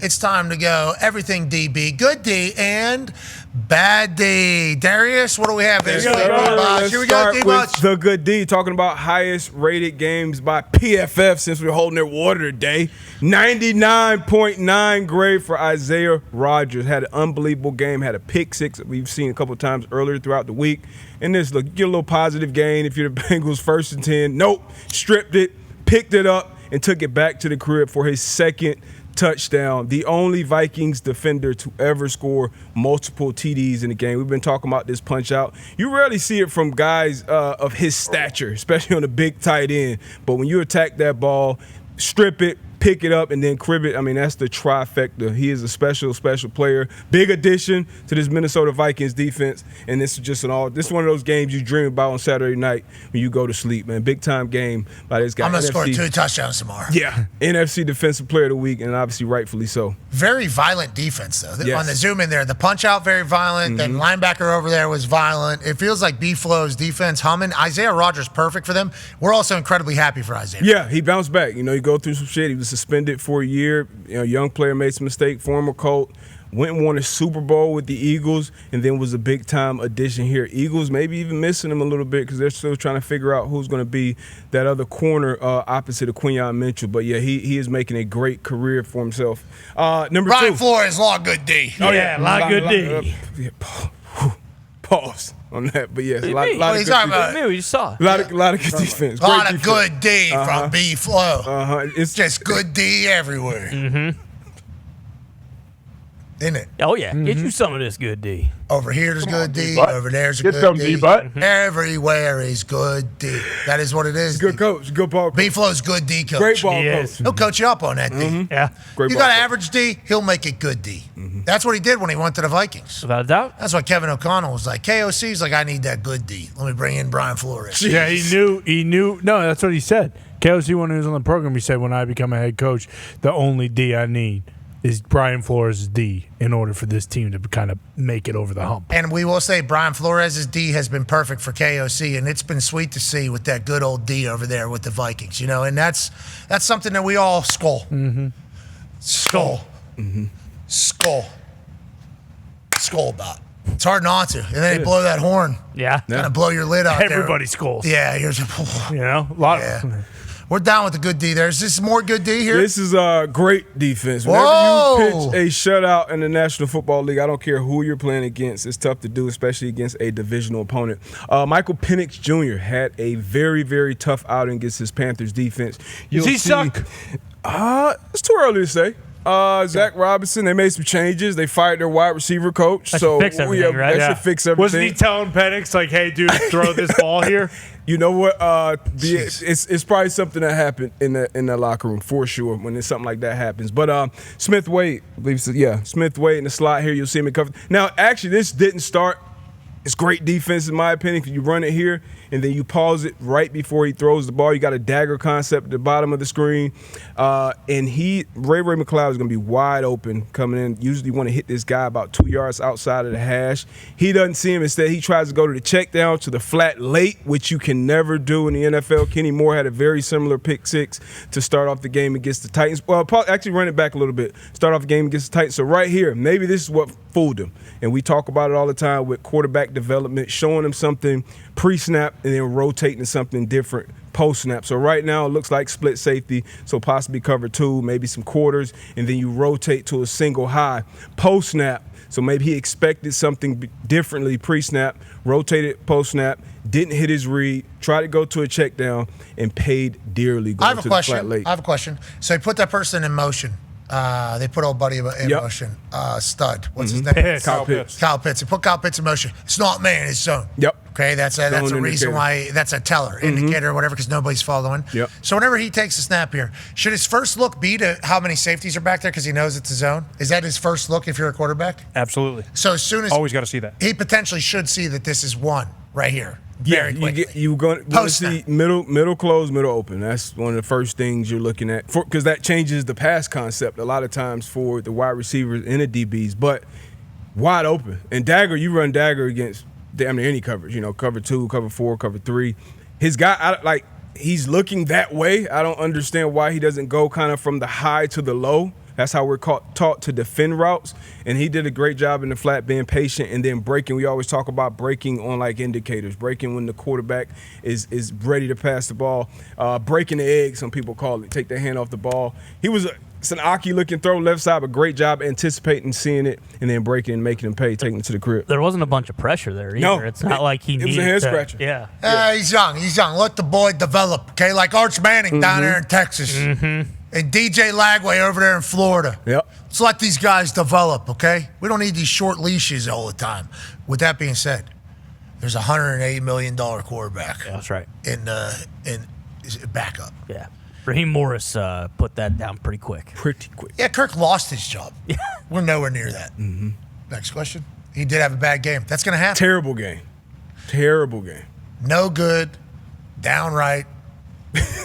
It's time to go everything DB, good D and bad D. Darius, what do we have? Let's Here we go, with the good D, talking about highest rated games by PFF since we're holding their water today. 99.9 grade for Isaiah Rodgers. Had an unbelievable game, had a pick six that we've seen a couple of times earlier throughout the week. And this, look, you get a little positive gain if you're the Bengals 1st and 10. Nope, stripped it, picked it up, and took it back to the crib for his second touchdown. The only Vikings defender to ever score multiple TDs in a game. We've been talking about this punch out. You rarely see it from guys of his stature, especially on a big tight end. But when you attack that ball, strip it, pick it up, and then crib it, I mean, that's the trifecta. He is a special player. Big addition to this Minnesota Vikings defense. And this is just this is one of those games you dream about on Saturday night when you go to sleep, man. Big time game by this guy. I'm going to score 2 touchdowns tomorrow. Yeah. NFC Defensive Player of the Week, and obviously rightfully so. Very violent defense, though. Yes. On the zoom in there, the punch out very violent. Then linebacker over there was violent. It feels like B-Flow's defense humming. Isaiah Rodgers perfect for them. We're also incredibly happy for Isaiah. Yeah, he bounced back. You know, you go through some shit. He was suspended for a year. You know, young player made some mistake, former Colt. Went and won a Super Bowl with the Eagles, and then was a big-time addition here. Eagles maybe even missing him a little bit because they're still trying to figure out who's going to be that other corner opposite of Quinyon Mitchell. But, yeah, he is making a great career for himself. Number Brian 2. Flores, lot of good D. Oh, yeah, a lot of good D. Pause on that, but yes, a lot What are you talking about? We just saw. A lot of good defense. A lot Great of defense. good D from B-Flow. It's Just good D everywhere. Isn't it? Oh, yeah. Get you some of this good D. Over here there's good D. D-butt. Over there's a Get good some D. D-butt. Everywhere is good D. That is what it is. good coach, good ball coach. B-Flow's good D coach. Great ball He coach. is. He'll coach you up on that D. Yeah. Great You ball got coach. average D, he'll make it good D. That's what he did when he went to the Vikings. Without a doubt. That's why Kevin O'Connell was like, KOC's like, I need that good D. Let me bring in Brian Flores. Yeah, he knew. No, that's what he said. KOC, when he was on the program, he said, when I become a head coach, the only D I need is Brian Flores' D in order for this team to kind of make it over the hump. And we will say Brian Flores' D has been perfect for KOC, and it's been sweet to see with that good old D over there with the Vikings, you know, and that's something that we all skull. Skull. Skull about. It's hard not to. And then they blow that horn. Yeah. Kind of blow your lid out there. Everybody skulls. Yeah, here's You know, a lot yeah. of We're down with the good D there. Is this more good D here? This is a great defense. Whenever Whoa. you pitch a shutout in the National Football League, I don't care who you're playing against. It's tough to do, especially against a divisional opponent. Michael Penix Jr. had a very, very tough outing against his Panthers defense. Does he suck? It's too early to say. Zach Robinson, they made some changes. They fired their wide receiver coach. That should fix everything, right? That should fix everything. Wasn't he telling Penix, like, hey, dude, throw this ball here? You know what? It's probably something that happened in the locker room for sure when something like that happens. But Smith Wade, I believe, Smith Wade in the slot here. You'll see him in cover. Now, actually, this didn't start. It's great defense in my opinion. You run it here and then you pause it right before he throws the ball. You got a dagger concept at the bottom of the screen, and Ray McLeod is going to be wide open coming in. Usually, want to hit this guy about 2 yards outside of the hash. He doesn't see him. Instead, he tries to go to the check down to the flat late, which you can never do in the NFL. Kenny Moore had a very similar pick six to start off the game against the Titans. Well, actually, run it back a little bit. Start off the game against the Titans. So right here, maybe this is what fooled him. And we talk about it all the time with quarterback development, showing him something pre-snap and then rotating to something different post-snap. So right now it looks like split safety, so possibly cover two, maybe some quarters, and then you rotate to a single high post-snap. So maybe he expected something differently pre-snap, rotated post-snap, didn't hit his read, tried to go to a check down, and paid dearly going to the flat late. I have a question. So he put that person in motion. They put old buddy in motion. Stud. What's his name? Kyle Pitts. Kyle Pitts. They put Kyle Pitts in motion. It's not man, it's zone. Yep. Okay, that's a reason indicator. why that's a teller, indicator or whatever, because nobody's following. Yep. So whenever he takes a snap here, should his first look be to how many safeties are back there because he knows it's a zone? Is that his first look if you're a quarterback? Absolutely. So as soon as Always got to see that. he potentially should see that this is one right here. Yeah, Very quickly. you're going to see middle close, middle open. That's one of the first things you're looking at because that changes the pass concept a lot of times for the wide receivers and the DBs. But wide open and dagger, you run dagger against damn near any coverage. You know, cover two, cover four, cover three. His he's looking that way. I don't understand why he doesn't go kind of from the high to the low. That's how we're taught to defend routes. And he did a great job in the flat, being patient and then breaking. We always talk about breaking on like indicators, breaking when the quarterback is ready to pass the ball, breaking the egg, some people call it, take their hand off the ball. It's an Aki-looking throw left side, but great job anticipating, seeing it, and then breaking and making him pay, taking it to the crib. There wasn't a bunch of pressure there either. No. It's not like he needed It was a head scratcher. Yeah. He's young. He's young. Let the boy develop, okay? Like Arch Manning down there in Texas. And DJ Lagway over there in Florida. Yep. Let's let these guys develop, okay? We don't need these short leashes all the time. With that being said, there's a $180 million quarterback. Yeah, that's right. In backup. Yeah. Raheem Morris put that down pretty quick. Yeah, Kirk lost his job. Yeah. We're nowhere near that. Next question. He did have a bad game. That's going to happen. Terrible game. Terrible game. No good. Downright.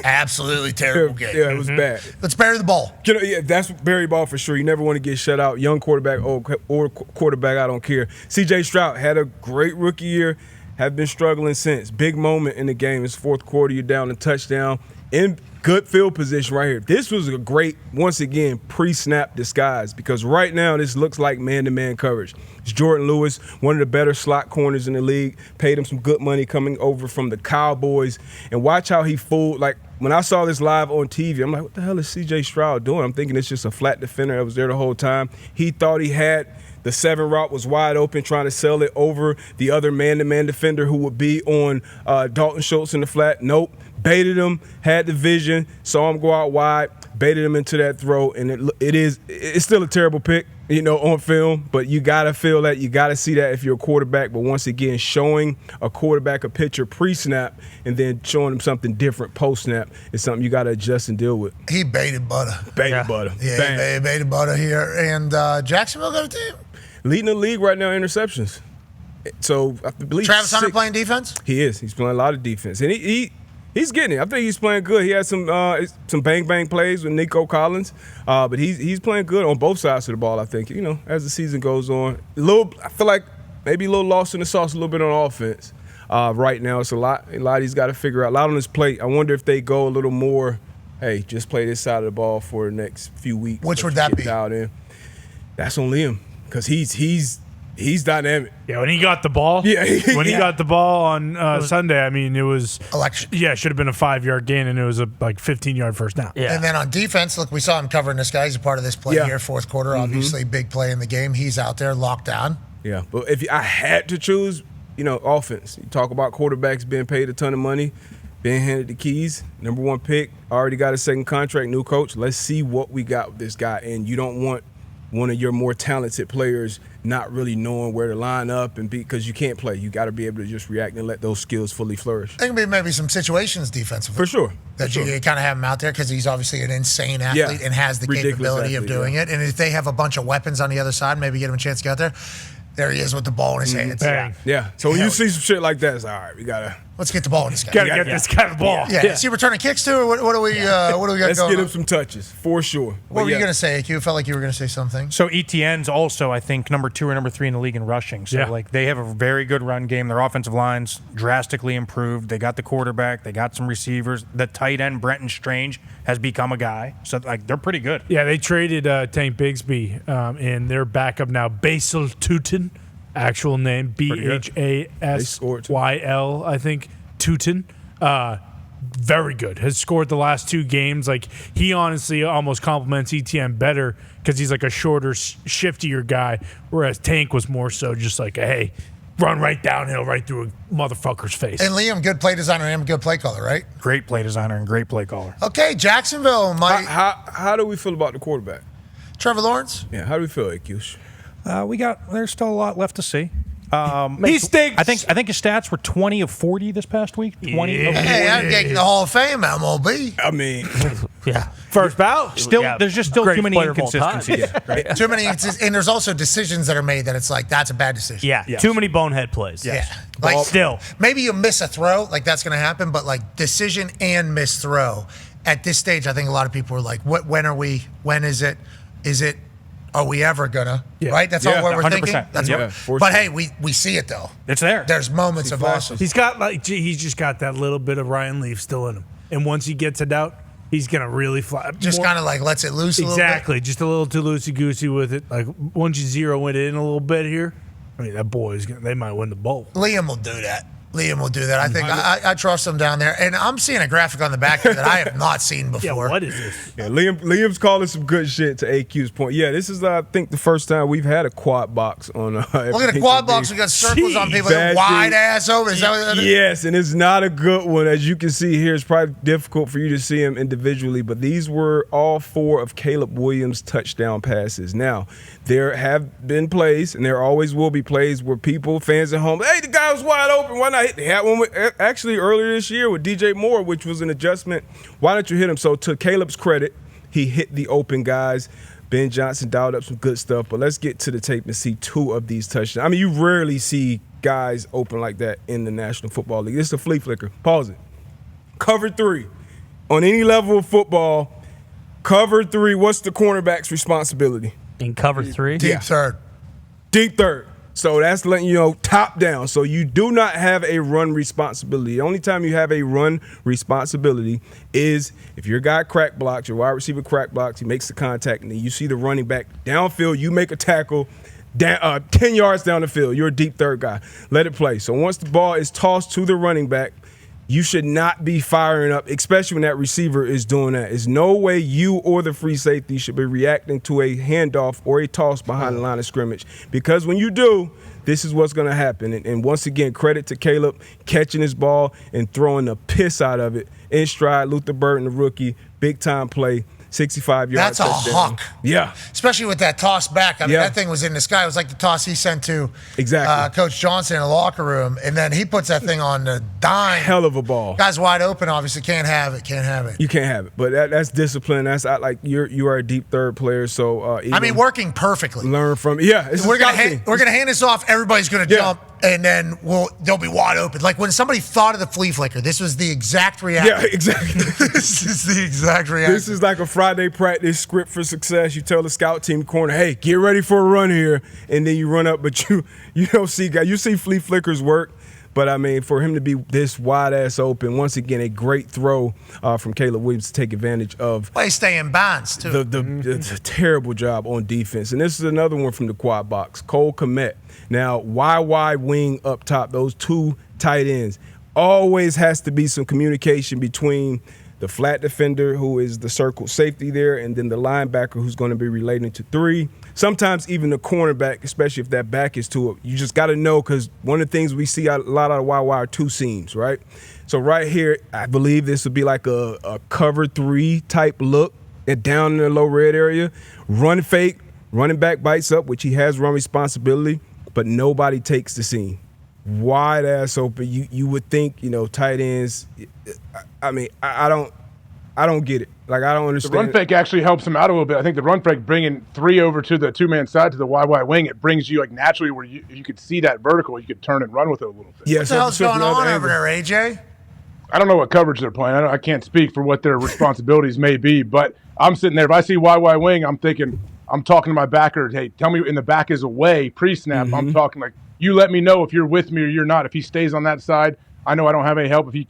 Absolutely terrible game. Yeah, it was bad. Let's bury the ball. Yeah, that's Barry Ball for sure. You never want to get shut out. Young quarterback or quarterback, I don't care. C.J. Stroud had a great rookie year, have been struggling since. Big moment in the game. It's fourth quarter. You're down a touchdown. In good field position right here. This was a great, once again, pre-snap disguise because right now this looks like man-to-man coverage. It's Jordan Lewis, one of the better slot corners in the league. Paid him some good money coming over from the Cowboys. And watch how he fooled. Like, when I saw this live on TV, I'm like, what the hell is C.J. Stroud doing? I'm thinking it's just a flat defender that was there the whole time. He thought he had the 7 route was wide open, trying to sell it over the other man-to-man defender who would be on Dalton Schultz in the flat. Nope. Baited him, had the vision, saw him go out wide, baited him into that throw, and it's still a terrible pick, on film, but you got to feel that. You got to see that if you're a quarterback. But once again, showing a quarterback a picture pre-snap and then showing him something different post-snap is something you got to adjust and deal with. He baited butter. Butter. Yeah, he baited butter here. And Jacksonville got a team. Leading the league right now in interceptions. So I believe Travis Hunter playing defense? He is. He's playing a lot of defense. And he's getting it. I think he's playing good. He had some bang plays with Nico Collins, but he's playing good on both sides of the ball. I think as the season goes on, I feel like maybe a little lost in the sauce a little bit on offense. Right now, it's a lot he's got to figure out. A lot on his plate. I wonder if they go a little more. Hey, just play this side of the ball for the next few weeks. Which would that be? Dialed in. That's on Liam because he's dynamic. Yeah, when he got the ball. Yeah. When he got the ball on Sunday, I mean, it was election. Yeah, it should have been a 5-yard gain, and it was a 15-yard first down. Yeah. And then on defense, look, we saw him covering this guy. He's a part of this play here, fourth quarter. Obviously, big play in the game. He's out there locked down. Yeah, but if I had to choose, offense. You talk about quarterbacks being paid a ton of money, being handed the keys. Number 1 pick, already got a second contract, new coach. Let's see what we got with this guy. And you don't want one of your more talented players not really knowing where to line up and because you can't play. You got to be able to just react and let those skills fully flourish. There can be maybe some situations defensively. For sure. That you kind of have him out there because he's obviously an insane athlete and has the capability of doing it. And if they have a bunch of weapons on the other side, maybe get him a chance to get out there. There he is with the ball in his hands. Bang. Yeah. So when you see some shit like that, it's all right. We gotta let's get the ball in this guy. Gotta get this guy the ball. Yeah. Is he returning kicks too, or what do we got Let's going get him on? some touches for sure. What were you gonna say, AQ? Felt like you were gonna say something. So ETN's also, I think, number 2 or number 3 in the league in rushing. So they have a very good run game. Their offensive line's drastically improved. They got the quarterback. They got some receivers. The tight end Brenton Strange has become a guy. So they're pretty good. Yeah, they traded Tank Bigsby, and their backup now Basil Tutin. Actual name Bhasyl, I think. Tutin. Very good. Has scored the last 2 games. Like, he honestly almost complements ETN better because he's like a shorter, shiftier guy, whereas Tank was more so just like, hey, run right downhill, right through a motherfucker's face. And Liam, good play designer and good play caller, right? Great play designer and great play caller. Okay, Jacksonville. How do we feel about the quarterback? Trevor Lawrence? Yeah, how do we feel, AQ? There's still a lot left to see. He stinks. I think his stats were 20 of 40 this past week. 20 of 40. Hey, I'm getting the Hall of Fame, MLB. I mean, Yeah. First bout. There's just still Great too many player of all time. inconsistencies. Right? Too many, and there's also decisions that are made that it's like, that's a bad decision. Yeah. Too many bonehead plays. Yeah. Like, Still. maybe you miss a throw, like that's going to happen, but like decision and miss throw. At this stage, I think a lot of people are like, when are we? When is it? Are we ever gonna? Yeah. Right? That's all we're 100%. thinking. That's but hey, we see it though. It's there. There's moments of awesome. He's just got that little bit of Ryan Leaf still in him, and once he gets it out, he's going to really fly. Just kind of like lets it loose a little bit. Exactly. Just a little too loosey-goosey with it. Like, once you zero it in a little bit here, I mean, that boy they might win the bowl. Liam will do that. I think I trust him down there. And I'm seeing a graphic on the back here that I have not seen before. Yeah, what is this? Yeah, Liam's calling some good shit to AQ's point. Yeah, this is, I think, the first time we've had a quad box on. Look at the quad box. We got circles on people. Wide ass over. Is that what that is? Yes, and it's not a good one. As you can see here, it's probably difficult for you to see them individually, but these were all 4 of Caleb Williams' touchdown passes. Now, there have been plays, and there always will be plays where fans at home, hey, the guy was wide open. Why not hit? They had one actually earlier this year with DJ Moore, which was an adjustment. Why don't you hit him? So to Caleb's credit, he hit the open guys. Ben Johnson dialed up some good stuff, but let's get to the tape and see 2 of these touchdowns. I mean, you rarely see guys open like that in the National Football League. This is a flea flicker. Pause it. Cover 3. On any level of football, cover 3, what's the cornerback's responsibility? In cover 3? Deep third. Deep third. So that's letting you know top down. So you do not have a run responsibility. The only time you have a run responsibility is if your guy crack blocks, your wide receiver crack blocks, he makes the contact, and then you see the running back downfield, you make a tackle 10 yards down the field. You're a deep third guy. Let it play. So once the ball is tossed to the running back, you should not be firing up, especially when that receiver is doing that. There's no way you or the free safety should be reacting to a handoff or a toss behind the line of scrimmage. Because when you do, this is what's going to happen. And once again, credit to Caleb catching his ball and throwing the piss out of it in stride. Luther Burton, the rookie, big-time play. 65-yard That's touchdown. a hawk. Yeah. Especially with that toss back. I mean, that thing was in the sky. It was like the toss he sent to Coach Johnson in the locker room. And then he puts that thing on the dime. Hell of a ball. Guy's wide open, obviously. Can't have it. You can't have it. But that's discipline. That's like you are a deep third player. So I mean, working perfectly. Learn from it. Yeah. We're gonna hand this off. Everybody's gonna jump. And then they'll be wide open. Like when somebody thought of the flea flicker, this was the exact reaction. Yeah, exactly. This is the exact reaction. This is like a Friday practice script for success. You tell the scout team corner, hey, get ready for a run here. And then you run up, but you don't see guys. You see flea flickers work. But, I mean, for him to be this wide-ass open, once again, a great throw from Caleb Williams to take advantage of. They stay in bounds, too. The terrible job on defense. And this is another one from the quad box, Cole Kmet. Now, wide wing up top, those 2 tight ends. Always has to be some communication between the flat defender, who is the circle safety there, and then the linebacker who's going to be relating to 3. Sometimes even the cornerback, especially if that back is to it. You just got to know, because one of the things we see a lot out of YY are 2 seams, right? So right here, I believe this would be like a cover 3 type look and down in the low red area. Run fake, running back bites up, which he has run responsibility, but nobody takes the seam. Wide ass open. You would think, tight ends. I mean, I don't get it. Like, I don't understand. The run fake actually helps him out a little bit. I think the run fake bringing 3 over to the 2-man side to the YY wing, it brings you like naturally where you could see that vertical, you could turn and run with it a little bit. Yeah, what the hell's going on over there, AJ? I don't know what coverage they're playing. I can't speak for what their responsibilities may be, but I'm sitting there. If I see YY wing, I'm talking to my backer, hey, tell me in the back is away pre-snap. I'm talking like, you let me know if you're with me or you're not. If he stays on that side, I know I don't have any help. If he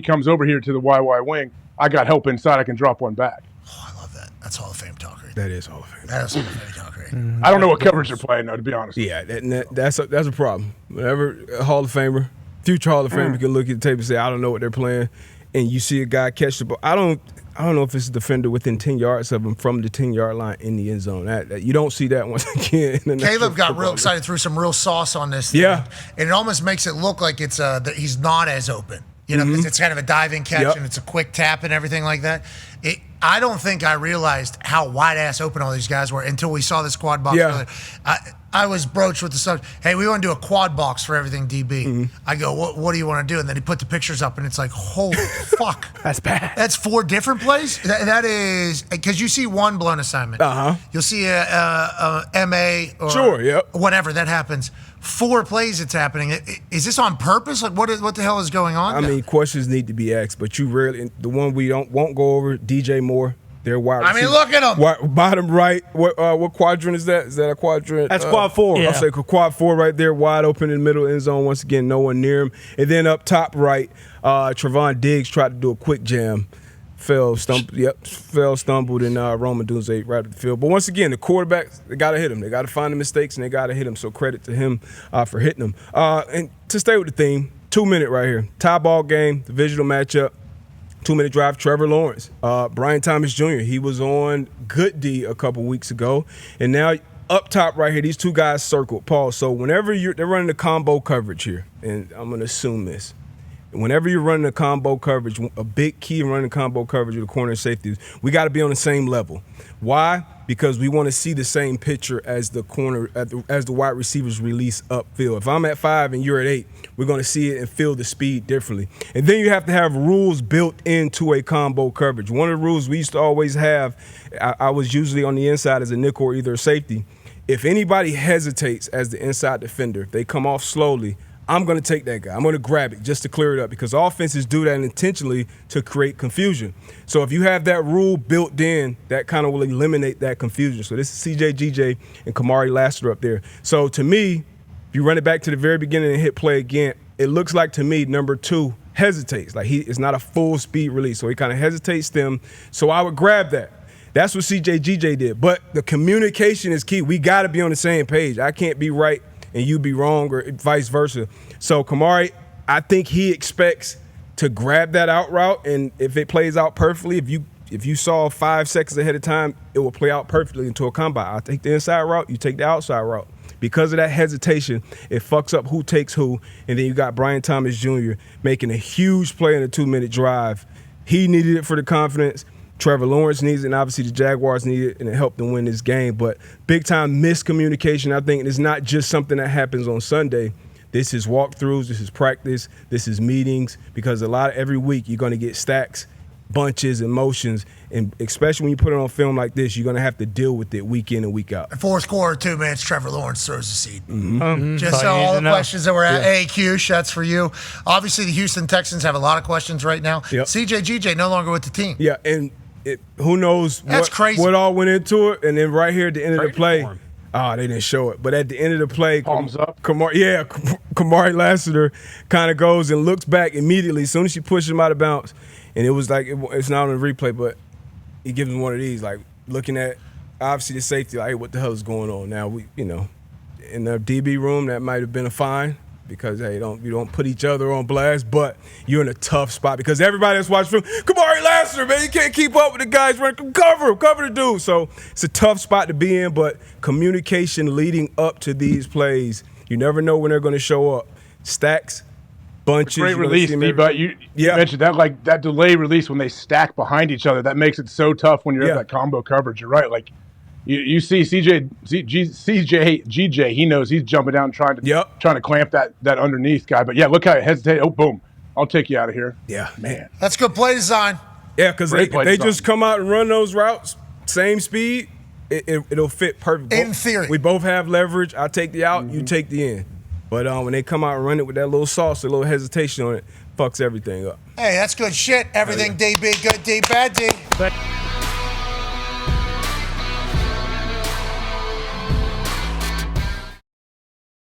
comes over here to the YY wing, I got help inside. I can drop one back. Oh, I love that. That's Hall of Fame talk right there. That is Hall of Fame. That is Hall of Fame talk right there. I don't know what coverage they're playing, though, to be honest. Yeah, that's a problem. Whenever a Hall of Famer, future Hall of Famer can look at the tape and say, I don't know what they're playing, and you see a guy catch the ball. I don't know if it's a defender within 10 yards of him from the 10-yard line in the end zone. You don't see that once again. Caleb got real excited, threw some real sauce on this thing. Yeah. And it almost makes it look like it's that he's not as open. Because it's kind of a diving catch and it's a quick tap and everything like that. I don't think I realized how wide-ass open all these guys were until we saw this quad box earlier. I was broached with the subject, hey, we want to do a quad box for everything DB. I go, what do you want to do? And then he put the pictures up, and it's like, holy fuck. That's bad. That's 4 different plays? That is, because you see one blown assignment. You'll see a MA or whatever, that happens. 4 plays it's happening. Is this on purpose? Like, what the hell is going on? I mean, questions need to be asked, but you rarely, the one we won't go over, DJ Moore. They're wide receiver. I mean, look at him. Bottom right. What quadrant is that? Is that a quadrant? That's quad 4. I'll say quad 4 right there, wide open in the middle end zone. Once again, no one near him. And then up top right, Trevon Diggs tried to do a quick jam. fell, stumbled, and Rome Odunze right at the field. But once again, the quarterbacks, they got to hit him. They got to find the mistakes, and they got to hit him. So credit to him for hitting them. And to stay with the theme, 2-minute right here. Tie ball game, divisional matchup. 2-minute drive, Trevor Lawrence. Brian Thomas Jr., he was on Good D a couple weeks ago. And now up top right here, these two guys circled. Paul, so whenever they're running the combo coverage here, and I'm going to assume this. Whenever you're running a combo coverage, a big key in running combo coverage with the corner and safeties, we got to be on the same level. Why? Because we want to see the same picture as the corner, as the wide receivers release upfield. If I'm at 5 and you're at 8, we're going to see it and feel the speed differently. And then you have to have rules built into a combo coverage. One of the rules we used to always have, I was usually on the inside as a nickel or either a safety. If anybody hesitates as the inside defender, if they come off slowly, I'm going to take that guy. I'm going to grab it just to clear it up because offenses do that intentionally to create confusion. So if you have that rule built in, that kind of will eliminate that confusion. So this is CJ, GJ, and Kamari Lassiter up there. So to me, if you run it back to the very beginning and hit play again, it looks like to me number 2 hesitates. Like it's not a full speed release. So he kind of hesitates them. So I would grab that. That's what CJ, GJ did. But the communication is key. We got to be on the same page. I can't be right and you be wrong or vice versa. So Kamari, I think he expects to grab that out route, and if it plays out perfectly, if you saw 5 seconds ahead of time, it will play out perfectly into a combine. I take the inside route, you take the outside route. Because of that hesitation, it fucks up who takes who, and then you got Brian Thomas Jr. making a huge play in a 2-minute drive. He needed it for the confidence. Trevor Lawrence needs it, and obviously the Jaguars need it, and it helped them win this game. But big-time miscommunication, I think, it's not just something that happens on Sunday. This is walkthroughs, this is practice, this is meetings, because every week you're going to get stacks, bunches, and motions, and especially when you put it on film like this, you're going to have to deal with it week in and week out. Fourth quarter, 2 minutes, Trevor Lawrence throws the seed. Mm-hmm. All the questions that were at AQ, that's for you. Obviously, the Houston Texans have a lot of questions right now. Yep. CJ, GJ no longer with the team. Yeah, and who knows what all went into it, and then right here at the end of the play, they didn't show it. But at the end of the play, palms up. Kamari Lassiter kind of goes and looks back immediately as soon as she pushes him out of bounds. And it was like, it's not on the replay, but he gives him one of these, like looking at, obviously, the safety, like, hey, what the hell is going on? Now, in the DB room, that might have been a fine because, hey, you don't put each other on blast, but you're in a tough spot because everybody that's watching film, Kamari Lassiter, man, you can't keep up with the guys running, cover the dude. So it's a tough spot to be in, but communication leading up to these plays, you never know when they're going to show up. Stacks, bunches. Great release, but you mentioned that, like that delay release when they stack behind each other. That makes it so tough when you're at that combo coverage. You're right. Like you see GJ, he knows he's jumping down trying to clamp that underneath guy. But yeah, look how it hesitated. Oh, boom! I'll take you out of here. Yeah, man. That's good play design. Yeah, because they just come out and run those routes, same speed. It'll fit perfect. In theory, we both have leverage. I take the out, you take the in. But when they come out and run it with that little sauce, a little hesitation on it, fucks everything up. Hey, that's good shit. Everything D, B, good D, bad D.